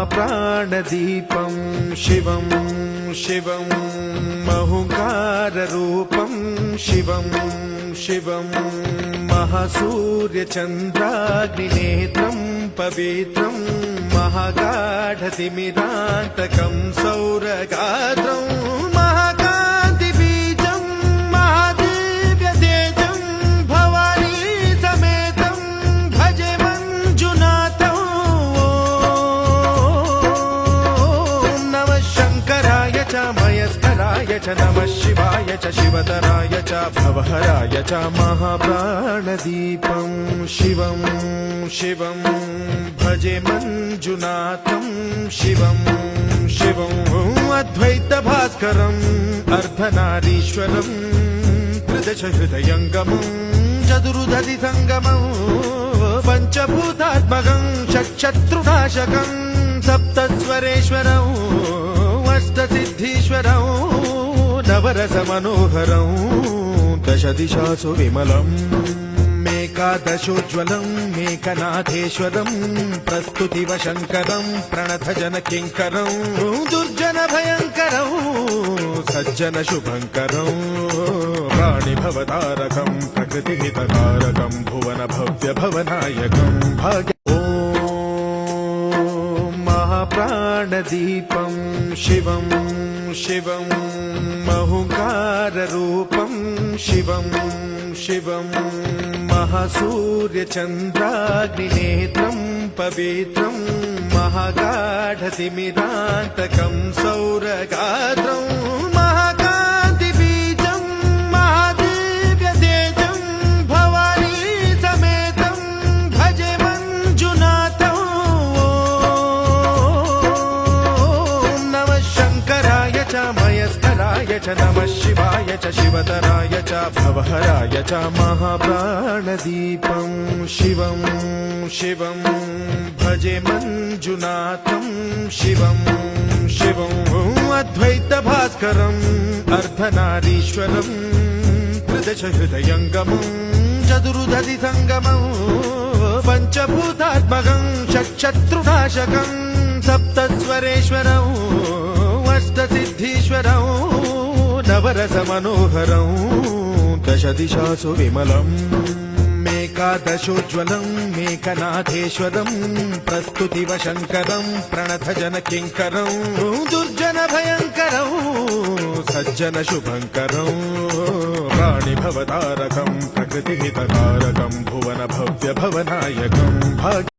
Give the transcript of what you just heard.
महाप्राणदीपं शिवं शिवं महुकाररूपं शिवं शिवं महासूर्यचन्द्राग्निनेत्रं पवित्रं महागाढतिमिरान्तकं सौरगात्रं महाकान्तिबीजं महादिव्यतेजं भवानी समेतं भजे मञ्जुनाथं। ॐ नमः शङ्कराय च मयस्कराय च नमः शिवाय च शिवतराय च भवहराय च महाप्राणदीपं शिवं शिवं भजे मञ्जुनाथं शिवं शिवं अद्वैतभास्करम् अर्धनारीश्वरं त्रिदशहृदयङ्गमं चतुर्दधिसङ्गमं पञ्चभूतात्मकं षट्शत्रुनाशकं सप्तस्वरेश्वरं अष्टसिद्धीश्वरं नवरसमनोहरं दशदिशासु विमलम् एकादशोज्ज्वलं मेकनाथेश्वरं प्रस्तुतिवशङ्करं प्रणतजनकिङ्करं दुर्जनभयङ्करं सज्जनशुभङ्करं प्राणिभवतारकं प्रकृतिहितकारकं भुवनभव्यभवनायकं भाग्य। ॐ महाप्राणदीपं शिवं शिवं महुकाररूपं शिवं शिवं महासूर्यचन्द्राग्निनेत्रं पवित्रं महागाढतिमिरान्तकं सौरगात्रं महाकान्तिबीजं महादिव्यतेजं भवानी समेतं भजे मञ्जुनाथं। ॐ नमः शङ्कराय च मयस्कराय च नमः शिवाय च शिवतराय च भवहराय च महाप्राणदीपं शिवं शिवं भजे मञ्जुनाथं शिवं शिवं अद्वैतभास्करम् अर्धनारीश्वरं त्रिदशहृदयङ्गमं चतुर्दधिसङ्गमं पञ्चभूतात्मकं षट्शत्रुनाशकं सप्तस्वरेश्वरं अष्टसिद्धीश्वरं नवरसमनोहरं दशदिशासु विमलम् एकादशोज्ज्वलं मेकनाथेश्वरं प्रस्तुतिवशङ्करं प्रणतजनकिङ्करं दुर्जनभयङ्करं सज्जनशुभङ्करं प्राणिभवतारकं प्रकृतिहितकारकं भुवनभव्यभवनायकं भाग्य।